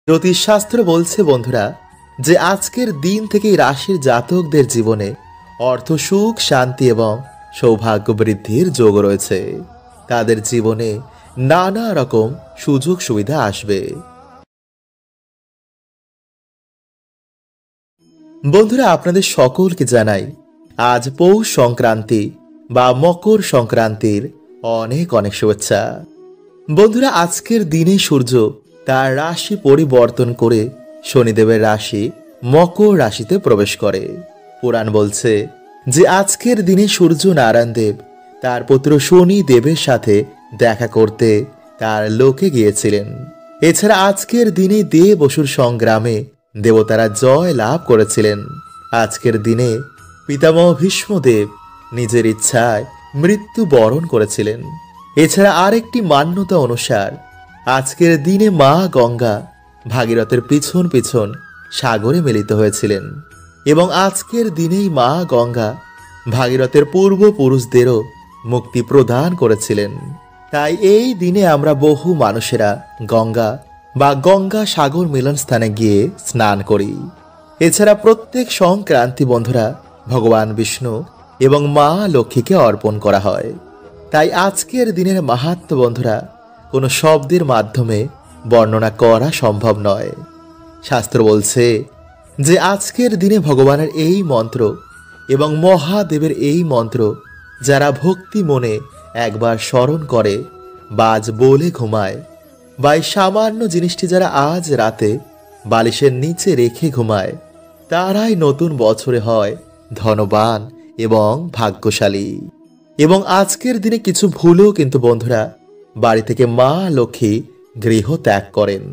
জ্যোতিষশাস্ত্র বলছে বন্ধুরা যে আজকের দিন থেকেই রাশির জাতকদের জীবনে অর্থ সুখ শান্তি এবং সৌভাগ্য বৃদ্ধির যোগ রয়েছে। তাদের জীবনে নানা রকম সুযোগ সুবিধা আসবে। বন্ধুরা, আপনাদের সকলকে জানাই আজ পৌষ সংক্রান্তি বা মকর সংক্রান্তির অনেক অনেক শুভেচ্ছা। বন্ধুরা, আজকের দিনে সূর্য তার রাশি পরিবর্তন করে শনিদেবের রাশি মকর রাশিতে প্রবেশ করে। পুরাণ বলছে যে আজকের দিনে সূর্য নারায়ণ দেব তার পুত্র শনি দেবের সাথে দেখা করতে তার লোকে গিয়েছিলেন। এছাড়া আজকের দিনে দেব অসুর সংগ্রামে দেবতারা জয় লাভ করেছিলেন। আজকের দিনে পিতামহ ভীষ্মদেব নিজের ইচ্ছায় মৃত্যু বরণ করেছিলেন। এছাড়া আরেকটি মান্যতা অনুসার আজকের দিনে মা গঙ্গা ভাগীরথের পিছন পিছন সাগরে মিলিত হয়েছিলেন এবং আজকের দিনেই মা গঙ্গা ভাগীরথের পূর্বপুরুষদেরও মুক্তি প্রদান করেছিলেন। তাই এই দিনে আমরা বহু মানুষেরা গঙ্গা বা গঙ্গা সাগর মিলন স্থানে গিয়ে স্নান করি। এছাড়া প্রত্যেক সংক্রান্তি বন্ধুরা ভগবান বিষ্ণু এবং মা লক্ষ্মীকে অর্পণ করা হয়। তাই আজকের দিনের মাহাত্ম্য বন্ধুরা কোনো শব্দের মাধ্যমে বর্ণনা করা সম্ভব নয়। শাস্ত্র বলছে যে আজকের দিনে ভগবানের এই মন্ত্র এবং মহাদেবের এই মন্ত্র যারা ভক্তি মনে একবার স্মরণ করে বা আজ বলে ঘুমায় বা এই সামান্য জিনিসটি যারা আজ রাতে বালিশের নিচে রেখে ঘুমায় তারাই নতুন বছরে হয় ধনবান এবং ভাগ্যশালী। এবং আজকের দিনে কিছু ভুলেও কিন্তু বন্ধুরা বাড়ি থেকে মা লক্ষ্মী গৃহ ত্যাগ করেন।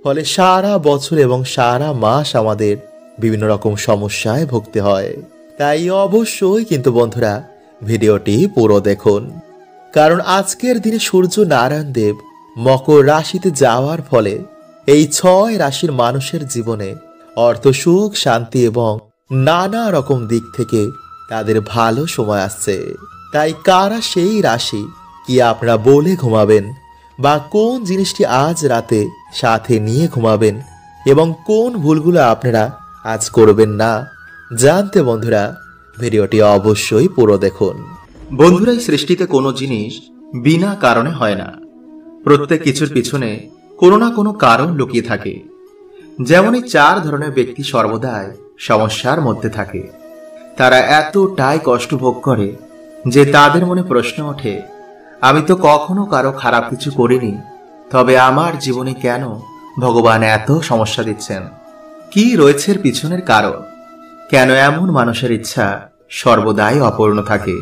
ফলে সারা বছর এবং সারা মাস আমাদের বিভিন্ন রকম সমস্যায় ভুগতে হয়। তাই অবশ্যই কিন্তু বন্ধুরা ভিডিওটি পুরো দেখুন, কারণ আজকের দিনে সূর্য নারায়ণ দেব মকর রাশিতে যাওয়ার ফলে এই 6 রাশির মানুষের জীবনে অর্থ সুখ শান্তি এবং নানা রকম দিক থেকে তাদের ভালো সময় আসছে। তাই কারা সেই রাশি কি আপনারা বলে ঘুমাবেন বা কোন জিনিসটি আজ রাতে সাথে নিয়ে ঘুমাবেন এবং কোন ভুলগুলো আপনারা আজ করবেন না, জানতে বন্ধুরা ভিডিওটি অবশ্যই পুরো দেখুন। বন্ধুরা, এই সৃষ্টিতে কোনো জিনিস বিনা কারণে হয় না। প্রত্যেক কিছুর পিছনে কোনো না কোনো কারণ লুকিয়ে থাকে। যেমন এই 4 ধরনের ব্যক্তি সর্বদাই সমস্যার মধ্যে থাকে। তারা এতটাই কষ্ট ভোগ করে যে তাদের মনে প্রশ্ন ওঠে, আমি তো কখনো কারো খারাপ কিছু করিনি, তবে আমার জীবনে কেন ভগবান এত সমস্যা দিচ্ছেন? কি রয়েছে এর পিছনের কারণ? কেন এমন মানুষের ইচ্ছা সর্বদাই অপূর্ণ থাকে?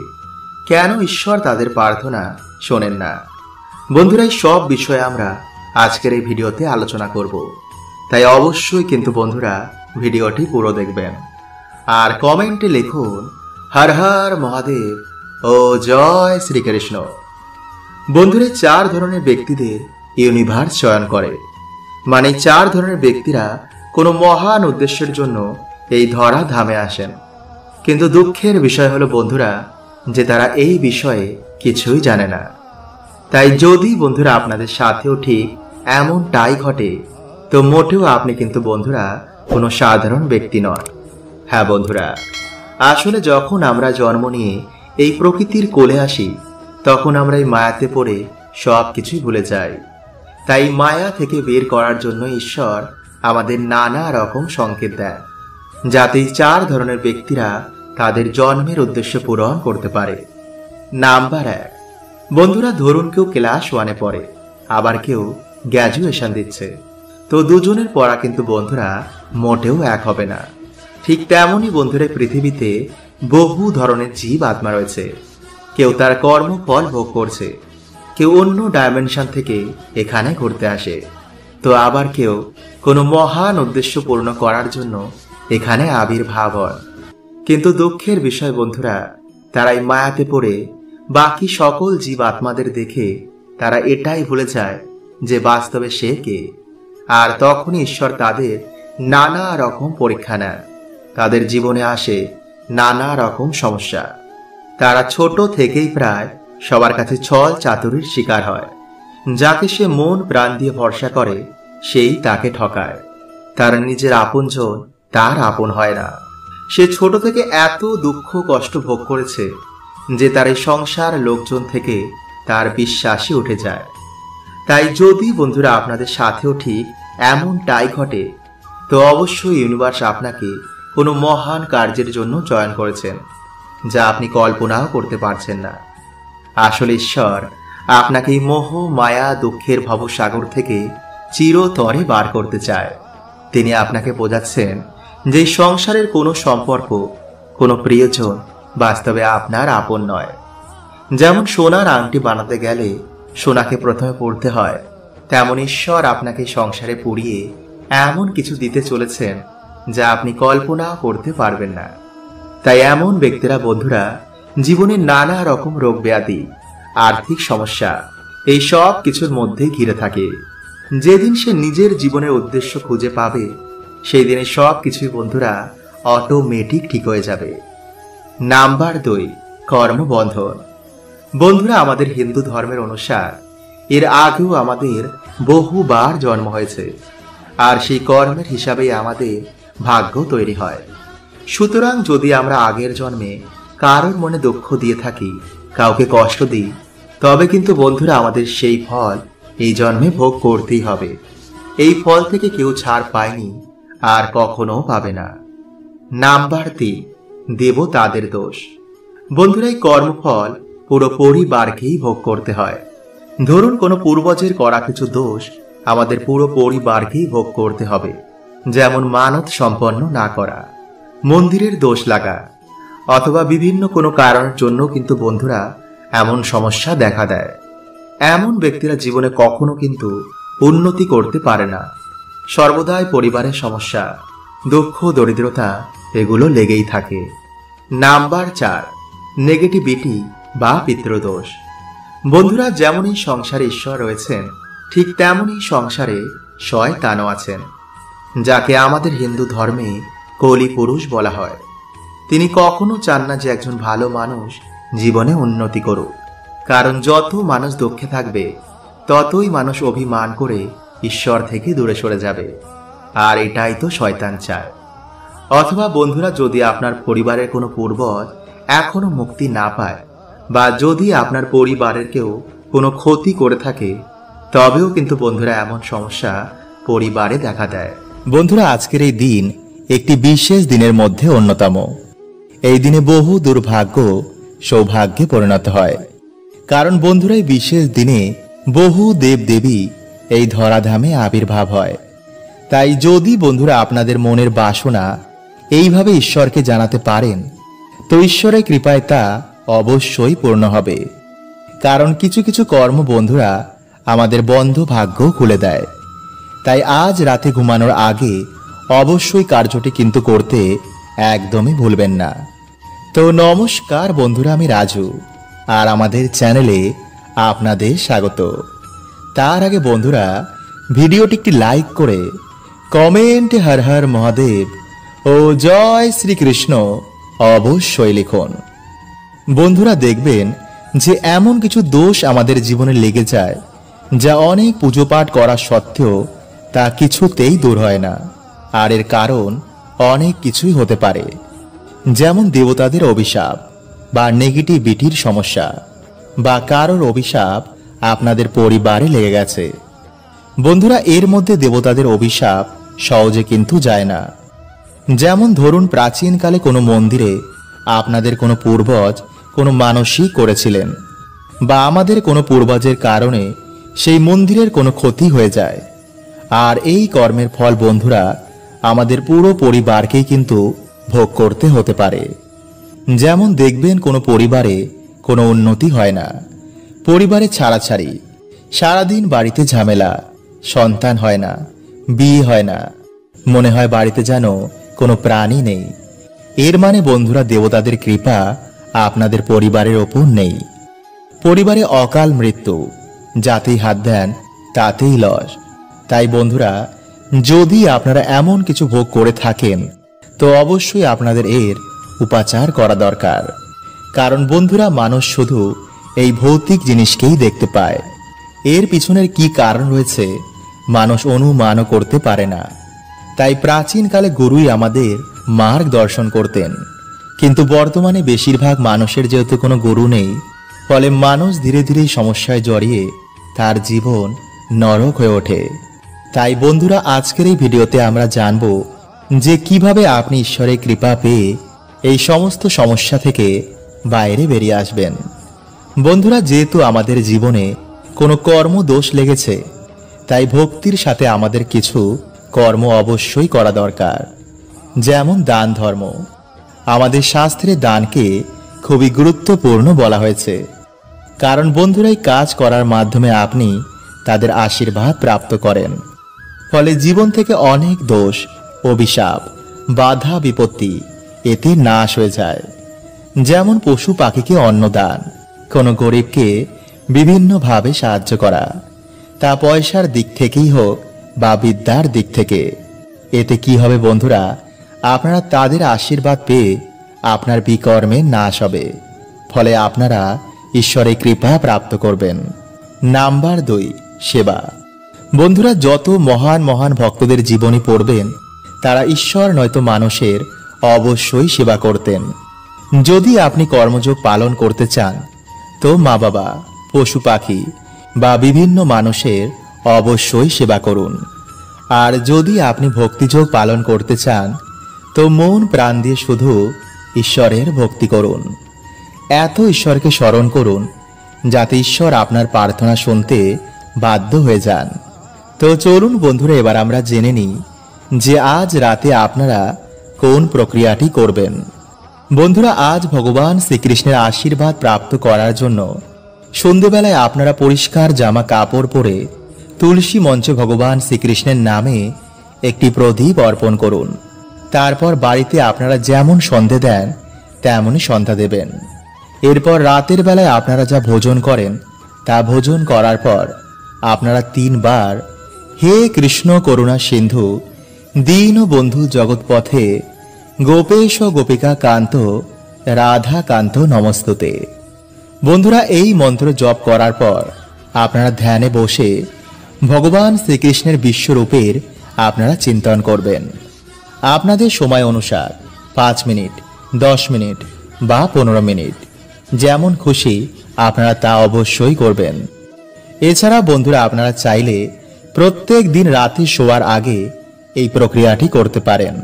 কেন ঈশ্বর তাদের প্রার্থনা শোনেন না? বন্ধুরা, এই সব বিষয়ে আমরা আজকের এই ভিডিওতে আলোচনা করব। তাই অবশ্যই কিন্তু বন্ধুরা ভিডিওটি পুরো দেখবেন আর কমেন্টে লিখুন হর হর মহাদেব ও জয় শ্রীকৃষ্ণ। বন্ধুরা, 4 ধরনের ব্যক্তিদের ইউনিভার্স চয়ন করে, মানে 4 ধরনের ব্যক্তিরা কোনো মহান উদ্দেশ্যের জন্য এই ধরা ধামে আসেন। কিন্তু দুঃখের বিষয় হলো বন্ধুরা যে তারা এই বিষয়ে কিছুই জানে না। তাই যদি বন্ধুরা আপনাদের সাথেও ঠিক এমনটাই ঘটে তো মোটেও আপনি কিন্তু বন্ধুরা কোনো সাধারণ ব্যক্তি নয়। হ্যাঁ বন্ধুরা, আসলে যখন আমরা জন্ম নিয়ে এই প্রকৃতির কোলে আসি তখন আমরা এই মায়াতে পড়ে সব কিছুই ভুলে যাই। তাই মায়া থেকে বের করার জন্য ঈশ্বর আমাদের নানা রকম সংকেত দেয়, যাতে 4 ধরনের ব্যক্তিরা তাদের জন্মের উদ্দেশ্য পূরণ করতে পারে। নাম্বার 1, বন্ধুরা ধরুন কেউ ক্লাস 1-এ পড়ে, আবার কেউ গ্র্যাজুয়েশন দিচ্ছে, তো দুজনের পড়া কিন্তু বন্ধুরা মোটেও এক হবে না। ঠিক তেমনই বন্ধুরা পৃথিবীতে বহু ধরনের জীব আত্মা রয়েছে। কেউ তার কর্মফল ভোগ করছে, কেউ অন্য ডাইমেনশন থেকে এখানে ঘুরতে আসে, তো আবার কেউ কোনো মহান উদ্দেশ্য পূর্ণ করার জন্য এখানে আবির্ভাব হয়। কিন্তু দুঃখের বিষয় বন্ধুরা, তারাই মায়াতে পড়ে বাকি সকল জীব আত্মাদের দেখে তারা এটাই ভুলে যায় যে বাস্তবে সে কে। আর তখনই ঈশ্বর তাদের নানা রকম পরীক্ষা নেন। তাদের জীবনে আসে নানা রকম সমস্যা। তারা ছোট থেকেই প্রায় সবার কাছে ছল চাতুরির শিকার হয়। যাকে সে মন প্রাণ দিয়ে ভরসা করে সেই তাকে ঠকায়। তার নিজের আপনজন তার আপন হয় না। সে ছোট থেকে এত দুঃখ কষ্ট ভোগ করেছে যে তার এই সংসার লোকজন থেকে তার বিশ্বাসই উঠে যায়। তাই যদি বন্ধুরা আপনাদের সাথেও ঠিক এমনটাই ঘটে, তো অবশ্যই ইউনিভার্স আপনাকে কোনো মহান কার্যের জন্য চয়ন করেছেন, যা আপনি কল্পনাও করতে পারছেন না। আসলে ঈশ্বর আপনাকে এই মোহ মায়া দুঃখের ভবসাগর থেকে চিরতরে বার করতে চায়। তিনি আপনাকে বোঝাচ্ছেন যে সংসারের কোনো সম্পর্ক, কোনো প্রিয়জন বাস্তবে আপনার আপন নয়। যেমন সোনার আংটি বানাতে গেলে সোনাকে প্রথমে পড়তে হয়, তেমন ঈশ্বর আপনাকে সংসারে পুড়িয়ে এমন কিছু দিতে চলেছেন যা আপনি কল্পনাও করতে পারবেন না। তাই এমন ব্যক্তিরা বন্ধুরা জীবনে নানা রকম রোগ ব্যাধি, আর্থিক সমস্যা এই সব কিছুর মধ্যে ঘিরে থাকে। যেদিন সে নিজের জীবনের উদ্দেশ্য খুঁজে পাবে, সেই দিনে সব কিছুই বন্ধুরা অটোমেটিক ঠিক হয়ে যাবে। নাম্বার 2, কর্মবন্ধন। বন্ধুরা আমাদের হিন্দু ধর্মের অনুসার এর আগেও আমাদের বহুবার জন্ম হয়েছে, আর সেই কর্মের হিসাবেই আমাদের ভাগ্য তৈরি হয়। সুতরাং যদি আমরা আগের জন্মে কারোর মনে দুঃখ দিয়ে থাকি, কাউকে কষ্ট দিই, তবে কিন্তু বন্ধুরা আমাদের সেই ফল এই জন্মে ভোগ করতেই হবে। এই ফল থেকে কেউ ছাড় পায়নি, আর কখনো পাবে না। নাম্বার 3, দেবতাদের দোষ। বন্ধুরা এই কর্মফল পুরো পরিবারকেই ভোগ করতে হয়। ধরুন কোনো পূর্বজের করা কিছু দোষ আমাদের পুরো পরিবারকেই ভোগ করতে হবে। যেমন মানত সম্পন্ন না করা, মন্দিরের দোষ লাগা, অথবা বিভিন্ন কোনো কারণের জন্য কিন্তু বন্ধুরা এমন সমস্যা দেখা দেয়। এমন ব্যক্তিরা জীবনে কখনো কিন্তু উন্নতি করতে পারে না। সর্বদাই পরিবারের সমস্যা, দুঃখ, দরিদ্রতা এগুলো লেগেই থাকে। নাম্বার 4, নেগেটিভিটি বা পিতৃদোষ। বন্ধুরা যেমন এই সংসারে ঈশ্বর রয়েছেন, ঠিক তেমনই সংসারে শয়তানও আছেন, যাকে আমাদের হিন্দু ধর্মে কলি পুরুষ বলা হয়। তিনি কখনো চান না যে একজন ভালো মানুষ জীবনে উন্নতি করুক, কারণ যত মানুষ দুঃখে থাকবে ততই মানুষ অভিমান করে ঈশ্বর থেকে দূরে সরে যাবে, আর এটাই তো শয়তান চায়। অথবা বন্ধুরা যদি আপনার পরিবারের কোনো পূর্বজ এখনো মুক্তি না পায়, বা যদি আপনার পরিবারের কেউ কোনো ক্ষতি করে থাকে, তবেও কিন্তু বন্ধুরা এমন সমস্যা পরিবারে দেখা দেয়। বন্ধুরা আজকের এই দিন একটি বিশেষ দিনের মধ্যে অন্যতম। এই দিনে বহু দুর্ভাগ্য সৌভাগ্যে পরিণত হয়, কারণ বন্ধুরা এই বিশেষ দিনে বহু দেবদেবী এই ধরাধামে আবির্ভাব হয়। তাই যদি বন্ধুরা আপনাদের মনের বাসনা এইভাবে ঈশ্বরকে জানাতে পারেন, তো ঈশ্বরের কৃপায় তা অবশ্যই পূর্ণ হবে। কারণ কিছু কিছু কর্ম বন্ধুরা আমাদের বন্ধ ভাগ্য খুলে দেয়। তাই আজ রাতে ঘুমানোর আগে অবশ্যই কার্যটি কিন্তু করতে একদমই ভুলবেন না। তো নমস্কার বন্ধুরা, আমি রাজু, আর আমাদের চ্যানেলে আপনাদের স্বাগত। তার আগে বন্ধুরা ভিডিওটি একটি লাইক করে কমেন্টে হর হর মহাদেব ও জয় শ্রীকৃষ্ণ অবশ্যই লিখুন। বন্ধুরা দেখবেন যে এমন কিছু দোষ আমাদের জীবনে লেগে যায়, যা অনেক পুজো পাঠ করা সত্ত্বেও তা কিছুতেই দূর হয় না। আর এর কারণ অনেক কিছুই হতে পারে, যেমন দেবতাদের অভিশাপ বা নেগেটিভিটির সমস্যা, বা কারোর অভিশাপ আপনাদের পরিবারে লেগে গেছে। বন্ধুরা এর মধ্যে দেবতাদের অভিশাপ সহজে কিন্তু যায় না। যেমন ধরুন প্রাচীনকালে কোনো মন্দিরে আপনাদের কোনো পূর্বজ কোনো মানসিক করেছিলেন, বা আমাদের কোনো পূর্বজের কারণে সেই মন্দিরের কোনো ক্ষতি হয়ে যায়, আর এই কর্মের ফল বন্ধুরা আমাদের পুরো পরিবারকেই কিন্তু ভোগ করতে হতে পারে। যেমন দেখবেন কোনো পরিবারে কোনো উন্নতি হয় না, পরিবারে ছাড়াছাড়ি, সারাদিন বাড়িতে ঝামেলা, সন্তান হয় না, বিয়ে হয় না, মনে হয় বাড়িতে যেন কোনো প্রাণী নেই। এর মানে বন্ধুরা দেবতাদের কৃপা আপনাদের পরিবারের ওপর নেই। পরিবারে অকাল মৃত্যু, যাতেই হাত দেন তাতেই লস। তাই বন্ধুরা যদি আপনারা এমন কিছু ভোগ করে থাকেন, তো অবশ্যই আপনাদের এর উপাচার করা দরকার। কারণ বন্ধুরা মানুষ শুধু এই ভৌতিক জিনিসকেই দেখতে পায়, এর পিছনের কি কারণ রয়েছে মানুষ অনুমানও করতে পারে না। তাই প্রাচীনকালে গুরুই আমাদের মার্গদর্শন করতেন, কিন্তু বর্তমানে বেশিরভাগ মানুষের যেহেতু কোনো গুরু নেই, ফলে মানুষ ধীরে ধীরে সমস্যায় জড়িয়ে তার জীবন নরক হয়ে ওঠে। তাই বন্ধুরা, আজকের এই ভিডিওতে আমরা জানব যে কিভাবে আপনি ঈশ্বরের কৃপা পেয়ে এই সমস্ত সমস্যা থেকে বাইরে বেরিয়ে আসবেন। বন্ধুরা, যেহেতু আমাদের জীবনে কোনো কর্ম দোষ লেগেছে, তাই ভক্তির সাথে আমাদের কিছু কর্ম অবশ্যই করা দরকার, যেমন দান ধর্ম। আমাদের শাস্ত্রে দানকে খুবই গুরুত্বপূর্ণ বলা হয়েছে, কারণ বন্ধুরা, এই কাজ করার মাধ্যমে আপনি তাদের আশীর্বাদ প্রাপ্ত করেন। ফলে জীবন থেকে অনেক দোষ, অভিশাপ, বাধা বিপত্তি এতে নাশ হয়ে যায়। যেমন পশু পাখিকে অন্নদান, কোনো গরিবকে বিভিন্নভাবে সাহায্য করা, তা পয়সার দিক থেকেই হোক বা বিদ্যার দিক থেকে। এতে কি হবে বন্ধুরা, আপনারা তাদের আশীর্বাদ পেয়ে আপনার বিকর্মের নাশ হবে, ফলে আপনারা ঈশ্বরের কৃপা প্রাপ্ত করবেন। নাম্বার 2, সেবা। বন্ধুরা, যত মহান মহান ভক্তদের জীবনী পড়বেন, তারা ঈশ্বর নয়তো মানুষের অবশ্যই সেবা করতেন। যদি আপনি কর্মযোগ পালন করতে চান, তো মা বাবা, পশু পাখি বা বিভিন্ন মানুষের অবশ্যই সেবা করুন। আর যদি আপনি ভক্তিযোগ পালন করতে চান, তো মন প্রাণ দিয়ে শুধু ঈশ্বরের ভক্তি করুন। এত ঈশ্বরকে স্মরণ করুন যাতে ঈশ্বর আপনার প্রার্থনা শুনতে বাধ্য হয়ে যান। তো চলুন বন্ধুরা, এবার আমরা জেনে নিই যে আজ রাতে আপনারা কোন প্রক্রিয়াটি করবেন। বন্ধুরা, আজ ভগবান শ্রীকৃষ্ণের আশীর্বাদ প্রাপ্ত করার জন্য সন্ধ্যেবেলায় আপনারা পরিষ্কার জামা কাপড় পরে তুলসী মঞ্চে ভগবান শ্রীকৃষ্ণের নামে একটি প্রদীপ অর্পণ করুন। তারপর বাড়িতে আপনারা যেমন সন্ধে দেন তেমনই সন্ধ্যা দেবেন। এরপর রাতের বেলায় আপনারা যা ভোজন করেন, তা ভোজন করার পর আপনারা 3 বার হে কৃষ্ণ করুণা সিন্ধু দীন বন্ধু জগৎপথে গোপেশ গোপিকা কান্ত রাধা কান্ত নমস্তুতে। বন্ধুরা, এই মন্ত্র জপ করার পর আপনারা ধ্যানে বসে ভগবান শ্রীকৃষ্ণের বিশ্বরূপের আপনারা চিন্তন করবেন। আপনাদের সময় অনুসার 5 মিনিট, 10 মিনিট বা 15 মিনিট, যেমন খুশি আপনারা তা অবশ্যই করবেন। এছাড়া বন্ধুরা, আপনারা চাইলে প্রত্যেক দিন রাতে শোয়ার আগে এই প্রক্রিয়াটি করতে পারেন।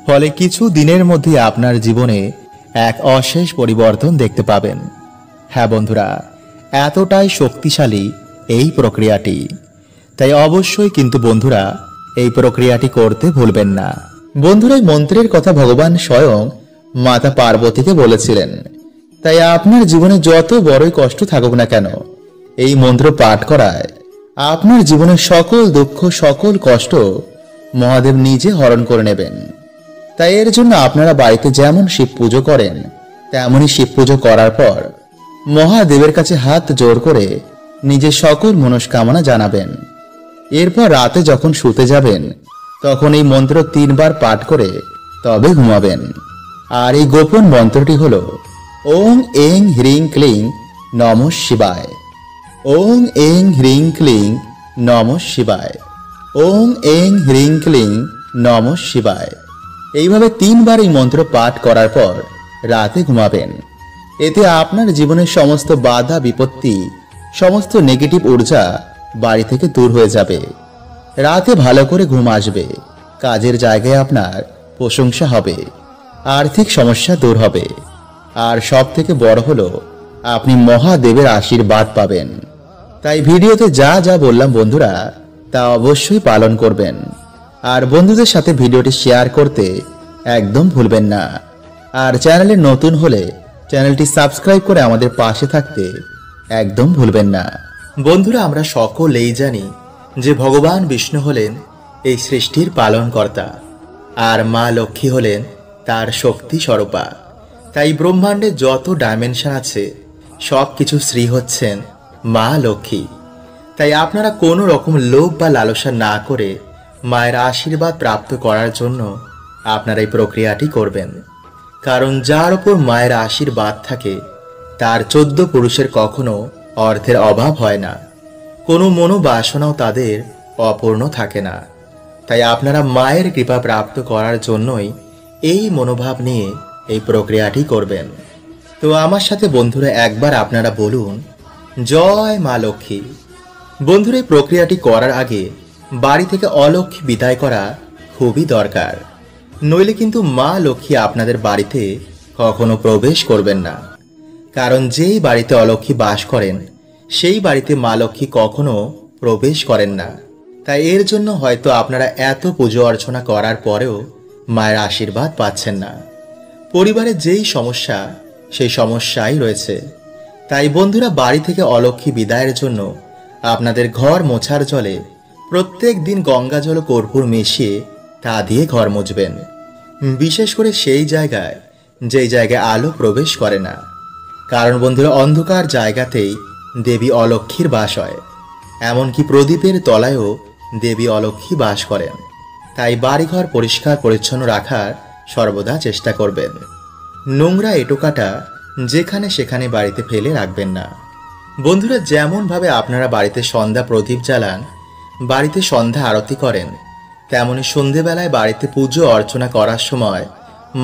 ফলে কিছু দিনের মধ্যে আপনার জীবনে এক অশেষ পরিবর্তন দেখতে পাবেন। হ্যাঁ বন্ধুরা, এতটাই শক্তিশালী এই প্রক্রিয়াটি, তাই অবশ্যই কিন্তু বন্ধুরা এই প্রক্রিয়াটি করতে ভুলবেন না। বন্ধুরা, এই মন্ত্রের কথা ভগবান স্বয়ং মাতা পার্বতীকে বলেছিলেন। তাই আপনার জীবনে যত বড়ই কষ্ট থাকুক না কেন, এই মন্ত্র পাঠ করায় আপনার জীবনের সকল দুঃখ, সকল কষ্ট মহাদেব নিজে হরণ করে নেবেন। তাই এর জন্য আপনারা বাড়িতে যেমন শিব পুজো করেন, তেমনই শিব পুজো করার পর মহাদেবের কাছে হাত জোড় করে নিজের সকল মনস্কামনা জানাবেন। এরপর রাতে যখন শুতে যাবেন, তখন এই মন্ত্র 3 বার পাঠ করে তবে ঘুমাবেন। আর এই গোপন মন্ত্রটি হল ওং এং হ্রিং ক্লিং নমঃ শিবায়। ওং এং হ্রিং ক্লিং নমঃ শিবায়। ওং এং হ্রিং ক্লিং নমঃ শিবায়। এইভাবে 3 বার এই মন্ত্র পাঠ করার পর রাতে ঘুমাবেন। এতে আপনার জীবনের সমস্ত বাধা বিপত্তি, সমস্ত নেগেটিভ ঊর্জা বাড়ি থেকে দূর হয়ে যাবে। রাতে ভালো করে ঘুম আসবে, কাজের জায়গায় আপনার প্রশংসা হবে, আর্থিক সমস্যা দূর হবে, আর সব থেকে বড় হলো আপনি মহাদেবের আশীর্বাদ পাবেন। তাই ভিডিওতে যা যা বললাম বন্ধুরা, তা অবশ্যই পালন করবেন। আর বন্ধুদের সাথে ভিডিওটি শেয়ার করতে একদম ভুলবেন না। আর চ্যানেলে নতুন হলে চ্যানেলটি সাবস্ক্রাইব করে আমাদের পাশে থাকতে একদম ভুলবেন না। বন্ধুরা, আমরা সকলেই জানি যে ভগবান বিষ্ণু হলেন এই সৃষ্টির পালনকর্তা, আর মা লক্ষ্মী হলেন তার শক্তি স্বরূপা। তাই ব্রহ্মাণ্ডে যত ডাইমেনশন আছে, সব কিছু শ্রী হচ্ছেন মা লক্ষ্মী। তাই আপনারা কোনো রকম লোভ বা লালসা না করে মায়ের আশীর্বাদ প্রাপ্ত করার জন্য আপনারা এই প্রক্রিয়াটি করবেন। কারণ যার উপর মায়ের আশীর্বাদ থাকে, তার 14 পুরুষের কখনো অর্থের অভাব হয় না, কোনো মনোবাসনাও তাদের অপূর্ণ থাকে না। তাই আপনারা মায়ের কৃপা প্রাপ্ত করার জন্যই এই মনোভাব নিয়ে এই প্রক্রিয়াটি করবেন। তো আমার সাথে বন্ধুরা একবার আপনারা বলুন, জয় মা লক্ষ্মী। বন্ধুরা, এই প্রক্রিয়াটি করার আগে বাড়ি থেকে অলক্ষ্মী বিদায় করা খুবই দরকার, নইলে কিন্তু মা লক্ষ্মী আপনাদের বাড়িতে কখনো প্রবেশ করবেন না। কারণ যেই বাড়িতে অলক্ষ্মী বাস করেন সেই বাড়িতে মা লক্ষ্মী কখনো প্রবেশ করেন না। তাই এর জন্য হয়তো আপনারা এত পুজো অর্চনা করার পরেও মায়ের আশীর্বাদ পাচ্ছেন না। পরিবারে যেই সমস্যা সেই সমস্যাই রয়েছে। তাই বন্ধুরা, বাড়ি থেকে অলক্ষ্মী বিদায়ের জন্য আপনাদের ঘর মোছার জলে প্রত্যেক দিন গঙ্গা জল ও কর্পূর মিশিয়ে তা দিয়ে ঘর মুছবেন। বিশেষ করে সেই জায়গায় যেই জায়গায় আলো প্রবেশ করে না। কারণ বন্ধুরা, অন্ধকার জায়গাতেই দেবী অলক্ষ্মীর বাস হয়। এমনকি প্রদীপের তলায়ও দেবী অলক্ষ্মী বাস করেন। তাই বাড়িঘর পরিষ্কার পরিচ্ছন্ন রাখার সর্বদা চেষ্টা করবেন। নোংরা এঁটোকাটা যেখানে সেখানে বাড়িতে ফেলে রাখবেন না। বন্ধুরা, যেমনভাবে আপনারা বাড়িতে সন্ধ্যা প্রদীপ জ্বালান, বাড়িতে সন্ধ্যা আরতি করেন, তেমনি সন্ধেবেলায় বাড়িতে পুজো অর্চনা করার সময়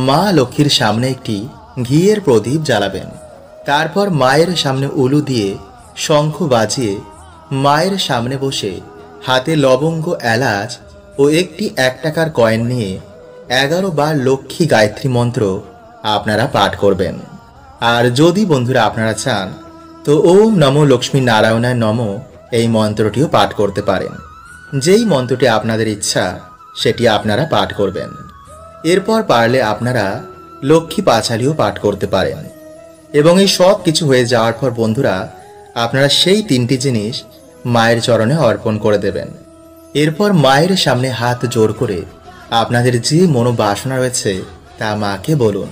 মা লক্ষ্মীর সামনে একটি ঘিয়ের প্রদীপ জ্বালাবেন। তারপর মায়ের সামনে উলু দিয়ে শঙ্খ বাজিয়ে মায়ের সামনে বসে হাতে লবঙ্গ, এলাচ ও একটি 1 টাকার কয়েন নিয়ে 11 বার লক্ষ্মী গায়ত্রী মন্ত্র আপনারা পাঠ করবেন। আর যদি বন্ধুরা আপনারা চান তো ওম নমো লক্ষ্মী নারায়ণায় নমো এই মন্ত্রটিও পাঠ করতে পারেন। যেই মন্ত্রটি আপনাদের ইচ্ছা সেটি আপনারা পাঠ করবেন। এরপর পারলে আপনারা লক্ষ্মী পাঁচালিও পাঠ করতে পারেন। এবং এই সব কিছু হয়ে যাওয়ার পর বন্ধুরা, আপনারা সেই 3টি জিনিস মায়ের চরণে অর্পণ করে দেবেন। এরপর মায়ের সামনে হাত জোড় করে আপনাদের যে মনোবাসনা রয়েছে তা মাকে বলুন।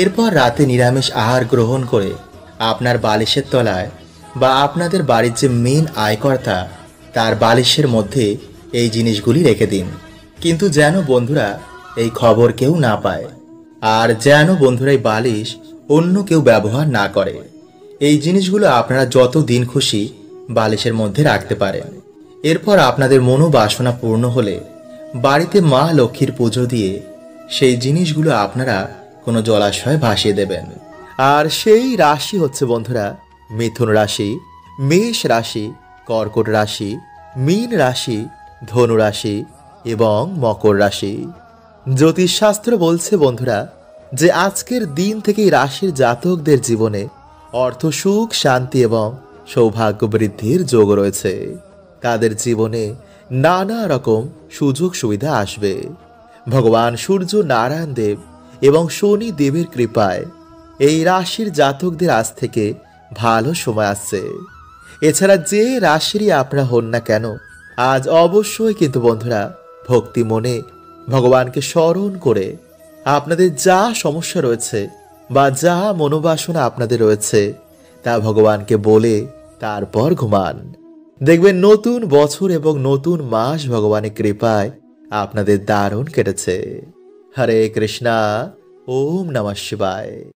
এরপর রাতে নিরামিষ আহার গ্রহণ করে আপনার বালিশের তলায় বা আপনাদের বাড়ির যে মেন আয়কর্তা তার বালিশের মধ্যে এই জিনিসগুলি রেখে দিন। কিন্তু যেন বন্ধুরা এই খবর কেউ না পায়, আর যেন বন্ধুরা এই বালিশ অন্য কেউ ব্যবহার না করে। এই জিনিসগুলো আপনারা যত দিন খুশি বালিশের মধ্যে রাখতে পারেন। এরপর আপনাদের মনোবাসনা পূর্ণ হলে বাড়িতে মা লক্ষ্মীর পুজো দিয়ে সেই জিনিসগুলো আপনারা কোনো জলাশয়ে ভাসিয়ে দেবেন। আর সেই রাশি হচ্ছে বন্ধুরা মিথুন রাশি, মেষ রাশি, কর্কট রাশি, মীন রাশি, ধনু রাশি এবং মকর রাশি। জ্যোতিষশাস্ত্র বলছে বন্ধুরা যে আজকের দিন থেকেই রাশির জাতকদের জীবনে অর্থ, সুখ, শান্তি এবং সৌভাগ্য বৃদ্ধির যোগ রয়েছে। তাদের জীবনে নানা রকম সুযোগ সুবিধা আসবে। ভগবান সূর্য নারায়ণ দেব এবং শনি দেবের কৃপায় এই রাশির জাতকদের আজ থেকে ভালো সময় আসছে। এছাড়া যে রাশিরই আপনারা হন না কেন, আজ অবশ্যই কিন্তু বন্ধুরা ভক্তি মনে ভগবানকে স্মরণ করে আপনাদের যা সমস্যা রয়েছে বা যা মনোবাসনা আপনাদের রয়েছে তা ভগবানকে বলে তারপর ঘুমান। দেখবেন নতুন বছর এবং নতুন মাস ভগবানের কৃপায় আপনাদের দারুণ কেটেছে। হরে কৃষ্ণা, ওম নমঃ শিবায়।